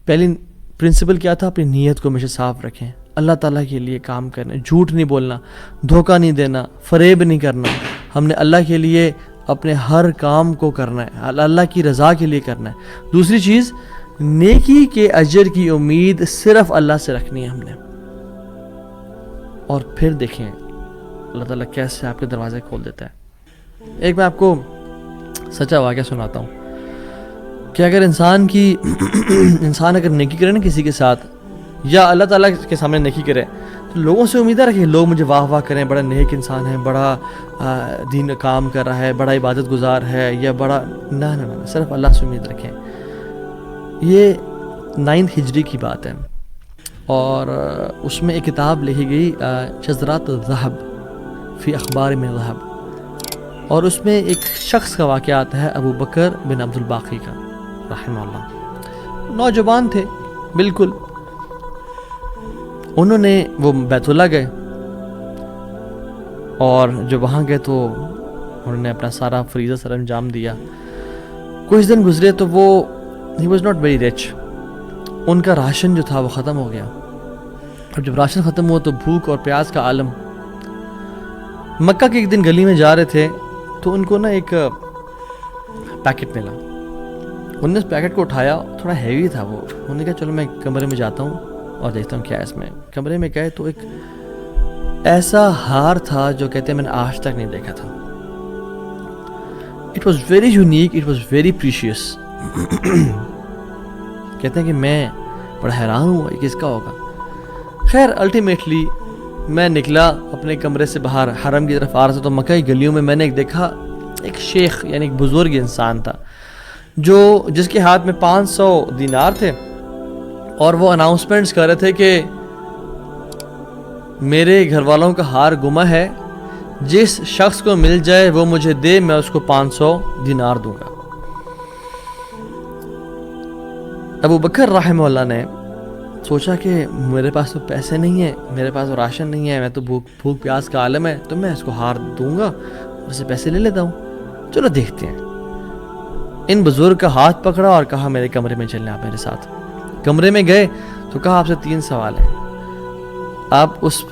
پہلی پرنسپل کیا تھا؟ اپنی نیت کو ہمیشہ صاف رکھیں، اللہ تعالیٰ کے لیے کام کرنا، جھوٹ نہیں بولنا، دھوکہ نہیں دینا، فریب نہیں کرنا. ہم نے اللہ کے لیے اپنے ہر کام کو کرنا ہے، اللہ کی رضا کے لیے کرنا ہے. دوسری چیز، نیکی کے اجر کی امید صرف اللہ سے رکھنی ہے ہم نے. اور پھر دیکھیں اللہ تعالیٰ کیسے آپ کے دروازے کھول دیتا ہے. ایک میں آپ کو سچا واقعہ سناتا ہوں کہ اگر انسان اگر نیکی کرے نا کسی کے ساتھ، یا اللہ تعالیٰ کے سامنے نیکی کرے، تو لوگوں سے امید رکھے لوگ مجھے واہ واہ کریں، بڑا نیک انسان ہے، بڑا دین کا کام کر رہا ہے، بڑا عبادت گزار ہے، یا بڑا نہ صرف اللہ سے امید رکھیں. یہ 9 ہجری کی بات ہے، اور اس میں ایک کتاب لکھی گئی شذرات الذہب فی اخبار من ذہب، اور اس میں ایک شخص کا واقعہ آتا ہے، ابو بکر بن عبد الباقی کا رحمہ اللہ. نوجوان تھے بالکل. انہوں نے وہ بیت اللہ گئے، اور جب وہاں گئے تو انہوں نے اپنا سارا فریضہ سر انجام دیا. کچھ دن گزرے تو وہ ہی واز ناٹ ویری رچ. ان کا راشن جو تھا وہ ختم ہو گیا، اور جب راشن ختم ہوا تو بھوک اور پیاس کا عالم. مکہ کے ایک دن گلی میں جا رہے تھے تو ان کو نا ایک پیکٹ ملا. انہوں نے اس پیکٹ کو اٹھایا، تھوڑا ہیوی تھا وہ. انہوں نے کہا چلو میں کمرے میں جاتا ہوں اور دیکھتا ہوں کیا ہے اس میں. کمرے میں گئے تو ایک ایسا ہار تھا جو کہتے ہیں میں نے آج تک نہیں دیکھا تھا. It was very unique, it was very precious. کہتے ہیں کہ میں بڑا حیران ہوا یہ کس کا ہوگا. خیر الٹیمیٹلی میں نکلا اپنے کمرے سے باہر، حرم کی طرف آ رہا تھا، تو مکہ کی گلیوں میں میں نے دیکھا ایک شیخ، یعنی ایک بزرگ انسان تھا، جس کے ہاتھ میں 500 دینار تھے، اور وہ اناؤنسمنٹس کر رہے تھے کہ میرے گھر والوں کا ہار گما ہے، جس شخص کو مل جائے وہ مجھے دے، میں اس کو 500 دینار دوں گا. ابو بکر رحمہ اللہ نے سوچا کہ میرے پاس تو پیسے نہیں ہیں، میرے پاس تو راشن نہیں ہے، میں تو بھوک پیاس کا عالم ہے، تو میں اس کو ہار دوں گا، اسے پیسے لے لیتا ہوں، چلو دیکھتے ہیں. ان بزرگ کا ہاتھ پکڑا اور کہا میرے کمرے میں چلیں آپ میرے ساتھ. کمرے میں گئے تو کہا آپ سے 3 سوال ہیں. آپ اس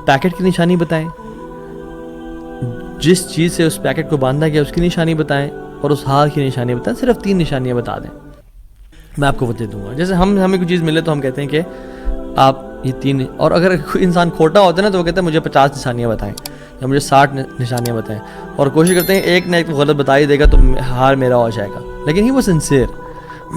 پیکٹ کی نشانی بتائیں، جس چیز سے اس پیکٹ کو باندھا گیا اس کی نشانی بتائیں، اور اس ہار کی نشانی بتائیں. صرف 3 نشانیاں بتا دیں، میں آپ کو وہ دے دوں گا. جیسے ہمیں کوئی چیز ملے تو ہم کہتے ہیں کہ آپ یہ 3، اور اگر کوئی انسان کھوٹا ہوتا ہے نا تو وہ کہتا ہے مجھے 50 نشانیاں بتائیں یا مجھے 60 نشانیاں بتائیں، اور کوشش کرتے ہیں ایک نہ ایک غلط بتا ہی دے گا تو ہار میرا ہو جائے گا. لیکن ہی وہ سنسیئر.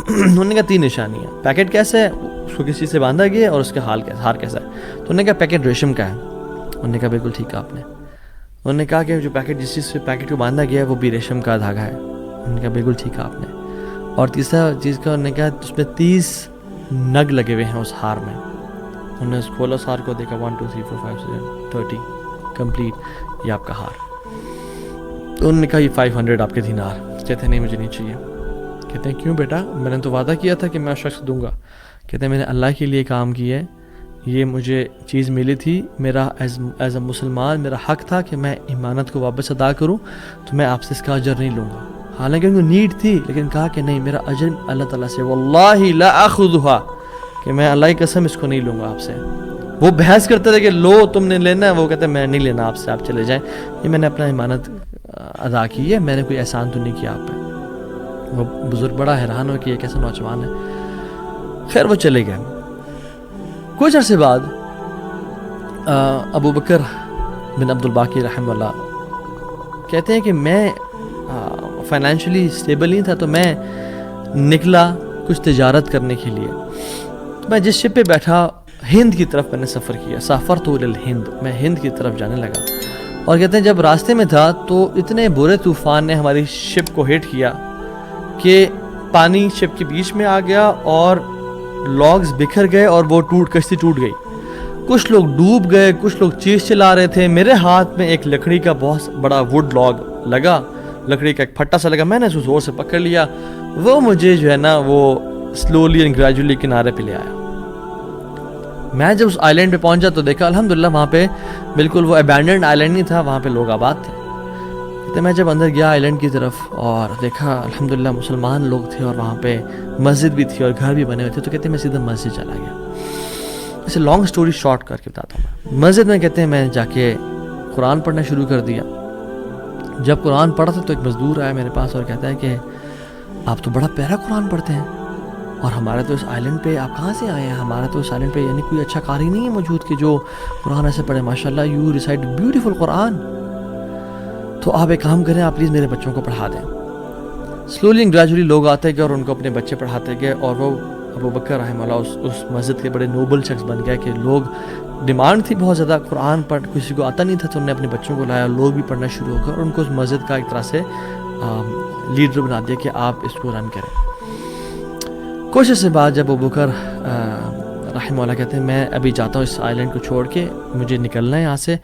انہوں نے کہا 3 نشانیاں. پیکٹ کیسا ہے، اس کو کس چیز سے باندھا گیا ہے، اور اس کا ہار کیسا ہے. تو انہوں نے کہا پیکٹ ریشم کا ہے. انہوں نے کہا بالکل ٹھیک ہے آپ نے. انہوں نے کہا کہ جو پیکٹ جس چیز سے پیکٹ کو باندھا گیا ہے وہ بھی ریشم کا دھاگا ہے. انہوں نے کہا بالکل ٹھیک ہے آپ نے. اور تیسرا چیز کا انہوں نے کہا اس میں 30 نگ لگے ہوئے ہیں اس ہار میں. انہوں نے کھولا اس ہار کو، دیکھا 1 2 3 4 5 6 30 کمپلیٹ، یہ آپ کا ہار. تو انہوں نے کہا یہ 500 آپ کے دینار. کہتے ہیں نہیں مجھے نہیں چاہیے. کہتے ہیں کیوں بیٹا، میں نے تو وعدہ کیا تھا کہ میں شخص دوں گا. کہتے ہیں میں نے اللہ کے لیے کام کیا ہے، یہ مجھے چیز ملی تھی، میرا ایز اے مسلمان میرا حق تھا کہ میں امانت کو واپس ادا کروں، تو میں آپ سے اس کا اجر نہیں لوں گا. حالانکہ ان کو نیڈ تھی، لیکن کہا کہ نہیں میرا اجر اللہ تعالیٰ سے، واللہ لا اخذها، کہ میں اللہ کی قسم اس کو نہیں لوں گا آپ سے. وہ بحث کرتے تھے کہ لو تم نے لینا ہے، وہ کہتے ہیں میں نہیں لینا آپ سے، آپ چلے جائیں، یہ میں نے اپنا امانت ادا کی ہے، میں نے کوئی احسان تو نہیں کیا آپ پہ. وہ بزرگ بڑا حیران ہو کہ یہ کیسا نوجوان ہے. خیر وہ چلے گئے. کچھ عرصے بعد ابو بکر بن عبد الباقی رحمہ اللہ کہتے ہیں کہ میں فائنینشلی اسٹیبل نہیں تھا، تو میں نکلا کچھ تجارت کرنے کے لیے. میں جس شپ پہ بیٹھا ہند کی طرف میں نے سفر کیا، سافرت الی الہند، میں ہند کی طرف جانے لگا. اور کہتے ہیں جب راستے میں تھا تو اتنے برے طوفان نے ہماری شپ کو ہٹ کیا کہ پانی شپ کے بیچ میں آ گیا اور لاگز بکھر گئے اور وہ کشتی ٹوٹ گئی. کچھ لوگ ڈوب گئے، کچھ لوگ چیخ چلا رہے تھے. میرے ہاتھ میں ایک لکڑی کا بہت بڑا ووڈ لاگ لگا، لکڑی کا ایک پھٹا سا لگا. میں نے اس کو زور سے پکڑ لیا. وہ مجھے جو ہے نا وہ سلولی اینڈ گریجولی کنارے پہ لے آیا. میں جب اس آئی لینڈ پہ پہنچا تو دیکھا الحمدللہ وہاں پہ بالکل وہ ابینڈنڈ آئی لینڈ نہیں تھا، وہاں پہ لوگ آباد تھے. کہتے ہیں میں جب اندر گیا آئی لینڈ کی طرف اور دیکھا الحمدللہ مسلمان لوگ تھے اور وہاں پہ مسجد بھی تھی اور گھر بھی بنے ہوئے تھے، تو کہتے ہیں میں سیدھا مسجد چلا گیا. اسے لانگ سٹوری شارٹ کر کے بتاتا ہوں. مسجد میں کہتے ہیں میں جا کے قرآن پڑھنا شروع کر دیا. جب قرآن پڑھا تھا تو ایک مزدور آیا میرے پاس اور کہتا ہے کہ آپ تو بڑا پیارا قرآن پڑھتے ہیں، اور ہمارے تو اس آئی لینڈ پہ آپ کہاں سے آئے ہیں؟ ہمارا تو اس آئی لینڈ پہ یعنی کوئی اچھا قاری نہیں ہے موجود کہ جو قرآن ایسے پڑھے. ماشاء اللہ یو ریسائٹ بیوٹیفل قرآن. تو آپ ایک کام کریں، آپ پلیز میرے بچوں کو پڑھا دیں. سلولی اینڈ گریجولی لوگ آتے گئے اور ان کو اپنے بچے پڑھاتے گئے، اور وہ ابو بکر رحمہ اللہ اس مسجد کے بڑے نوبل شخص بن گیا کہ لوگ ڈیمانڈ تھی بہت زیادہ، قرآن پڑھ کسی کو آتا نہیں تھا، تو انہوں نے اپنے بچوں کو لایا، لوگ بھی پڑھنا شروع ہو گئے اور ان کو اس مسجد کا ایک طرح سے لیڈر بنا دیا کہ آپ اس کو رن کریں. کچھ عرصے بعد جب ابو بکر رحمہ اللہ کہتے ہیں میں ابھی جاتا ہوں اس آئی لینڈ کو چھوڑ کے، مجھے نکلنا ہے یہاں سے،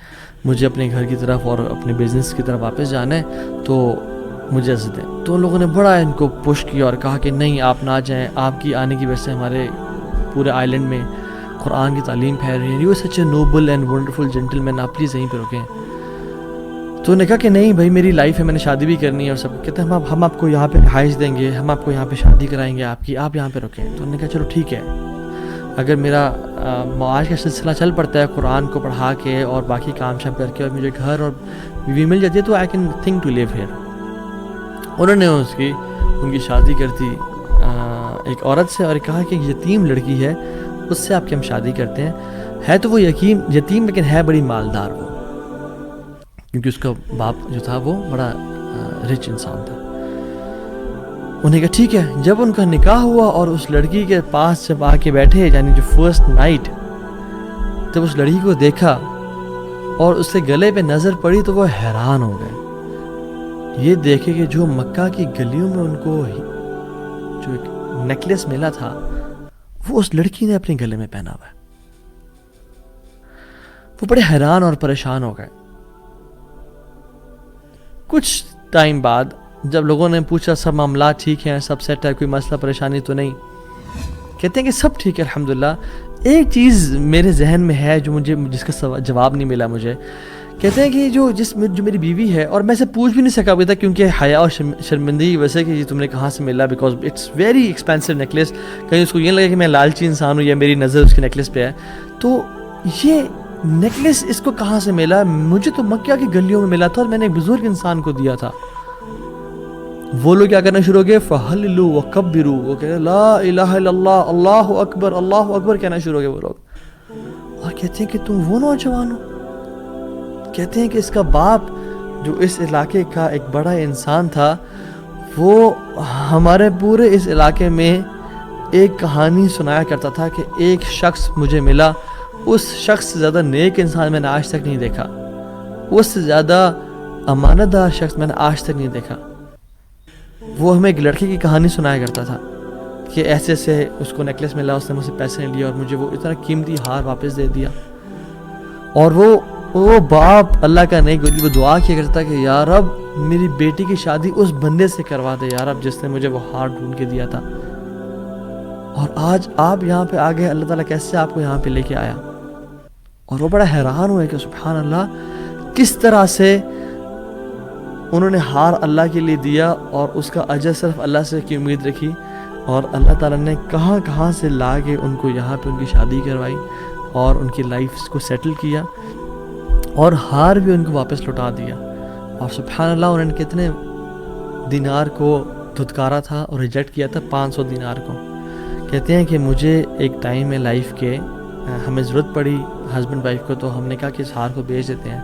مجھے اپنے گھر کی طرف اور اپنے بزنس کی طرف واپس جانا ہے، تو مجھے اجازت دیں. تو ان لوگوں نے بڑا ان کو پش کیا اور کہا کہ نہیں آپ نہ جائیں، آپ کی آنے کی وجہ سے ہمارے پورے آئی لینڈ میں قرآن کی تعلیم پھیل رہی ہے، you such a noble and wonderful gentleman, آپ پلیز یہیں پہ رکیں. تو انہوں نے کہا کہ نہیں بھائی میری لائف ہے، میں نے شادی بھی کرنی ہے اور سب. کہتے ہیں ہم آپ کو یہاں پہ رہائش دیں گے، ہم آپ کو یہاں پہ شادی کرائیں گے آپ کی، آپ یہاں پہ رکیں. تو انہوں نے کہا چلو ٹھیک ہے، اگر میرا معاش کا سلسلہ چل پڑتا ہے قرآن کو پڑھا کے اور باقی کام شام کر کے اور مجھے گھر اور بیوی مل جاتی ہے تو I can think to leave here. انہوں نے ان کی شادی کر دی ایک عورت سے اور کہا کہ یتیم لڑکی ہے اس سے آپ کی ہم شادی کرتے ہیں. ہے تو وہ یتیم لیکن ہے بڑی مالدار وہ، کیونکہ اس کا باپ جو تھا وہ بڑا رچ انسان تھا. انہوں نے کہا ٹھیک ہے. جب ان کا نکاح ہوا اور اس لڑکی کے پاس جب آ کے بیٹھے، یعنی جو فرسٹ نائٹ، جب اس لڑکی کو دیکھا اور اس کے گلے پہ نظر پڑی تو وہ حیران ہو گئے. یہ دیکھے کہ جو مکہ کی گلیوں میں ان کو جو ایک نیکلیس ملا تھا وہ اس لڑکی نے اپنے گلے میں پہنا ہوا ہے. وہ بڑے حیران اور پریشان ہو گئے. کچھ ٹائم بعد جب لوگوں نے پوچھا سب معاملات ٹھیک ہیں، سب سیٹ ہے، کوئی مسئلہ پریشانی تو نہیں، کہتے ہیں کہ سب ٹھیک ہے الحمدللہ. ایک چیز میرے ذہن میں ہے جو جس کا جواب نہیں ملا مجھے. کہتے ہیں کہ جو میری بیوی ہے، اور میں سے پوچھ بھی نہیں سکا ابھی تک کیونکہ حیا اور شرمندگی کی وجہ سے کہ یہ تم نے کہاں سے ملا، because it's very expensive necklace. کہیں اس کو یہ لگے کہ میں لالچی انسان ہوں یا میری نظر اس کے نیکلیس پہ ہے. تو یہ نیکلیس اس کو کہاں سے ملا؟ مجھے تو مکہ کی گلیوں میں ملا تھا اور میں نے ایک بزرگ انسان کو دیا تھا. وہ لوگ کیا کرنا شروع ہو گئے؟ فَحَلِّلُوا وَكَبِّرُوا، وہ کہتے ہیں لا الہ الا اللہ، اللہ اکبر، اللہ اکبر کہنا شروع ہو گئے وہ لوگ. اور کہتے ہیں کہ تم وہ نوجوان ہو. کہتے ہیں کہ اس کا باپ جو اس علاقے کا ایک بڑا انسان تھا، وہ ہمارے پورے اس علاقے میں ایک کہانی سنایا کرتا تھا کہ ایک شخص مجھے ملا، اس شخص سے زیادہ نیک انسان میں نے آج تک نہیں دیکھا، اس سے زیادہ امانت دار شخص میں نے آج تک نہیں دیکھا. وہ ہمیں ایک لڑکے کی کہانی سنایا کرتا تھا کہ ایسے ایسے اس کو نیکلیس ملا، اس نے مجھ سے پیسے نہیں لیے اور مجھے وہ اتنا قیمتی ہار واپس دے دیا. اور وہ باپ اللہ کا نیک ولی وہ دعا کیا کرتا کہ یا رب میری بیٹی کی شادی اس بندے سے کروا دے یا رب جس نے مجھے وہ ہار ڈھونڈ کے دیا تھا. اور آج آپ یہاں پہ آ گئے، اللہ تعالیٰ کیسے آپ کو یہاں پہ لے کے آیا. اور وہ بڑا حیران ہوئے کہ سبحان اللہ کس طرح سے انہوں نے ہار اللہ کے لیے دیا اور اس کا اجر صرف اللہ سے کی امید رکھی، اور اللہ تعالیٰ نے کہاں کہاں سے لا کے ان کو یہاں پہ ان کی شادی کروائی اور ان کی لائف کو سیٹل کیا اور ہار بھی ان کو واپس لوٹا دیا. اور سبحان اللہ انہوں نے کتنے دینار کو دھتکارا تھا اور ریجیکٹ کیا تھا؟ 500 دینار کو. کہتے ہیں کہ مجھے ایک ٹائم میں لائف کے ہمیں ضرورت پڑی ہسبینڈ وائف کو، تو ہم نے کہا کہ اس ہار کو بیچ دیتے ہیں.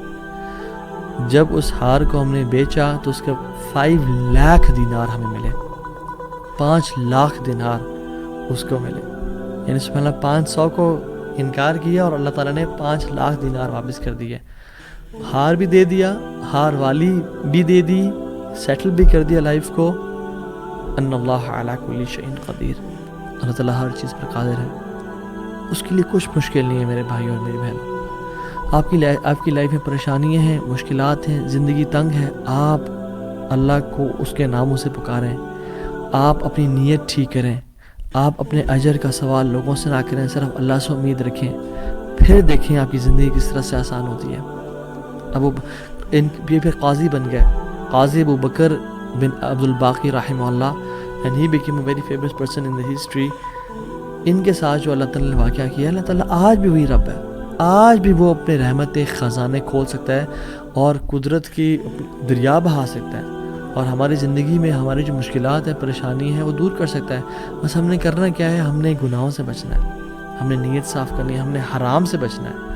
جب اس ہار کو ہم نے بیچا تو اس کے 5 لاکھ دینار ہمیں ملے. 5 لاکھ دینار اس کو ملے. یعنی سبحان اللہ 500 کو انکار کیا اور اللہ تعالیٰ نے 5 لاکھ دینار واپس کر دیے. ہار بھی دے دیا، ہار والی بھی دے دی، سیٹل بھی کر دیا لائف کو. ان اللہ علی کل شیء قدیر، اللہ تعالیٰ ہر چیز پر قادر ہے، اس کے لیے کچھ مشکل نہیں ہے میرے بھائی اور میری بہن. آپ کی لائف میں پریشانیاں ہیں، مشکلات ہیں، زندگی تنگ ہے، آپ اللہ کو اس کے ناموں سے پکاریں، آپ اپنی نیت ٹھیک کریں، آپ اپنے اجر کا سوال لوگوں سے نہ کریں، صرف اللہ سے امید رکھیں، پھر دیکھیں آپ کی زندگی کس طرح سے آسان ہوتی ہے. اب یہ پھر قاضی بن گئے. قاضی ابو بکر بن عبد الباقی رحمہ اللہ and he became a very famous person in the history. ان کے ساتھ جو اللہ تعالیٰ نے واقعہ کیا، اللہ تعالیٰ آج بھی وہی رب ہے، آج بھی وہ اپنے رحمت خزانے کھول سکتا ہے اور قدرت کی دریا بہا سکتا ہے، اور ہماری زندگی میں ہماری جو مشکلات ہے، پریشانی ہے، وہ دور کر سکتا ہے. بس ہم نے کرنا کیا ہے، ہم نے گناہوں سے بچنا ہے، ہم نے نیت صاف کرنی ہے، ہم نے حرام سے بچنا ہے.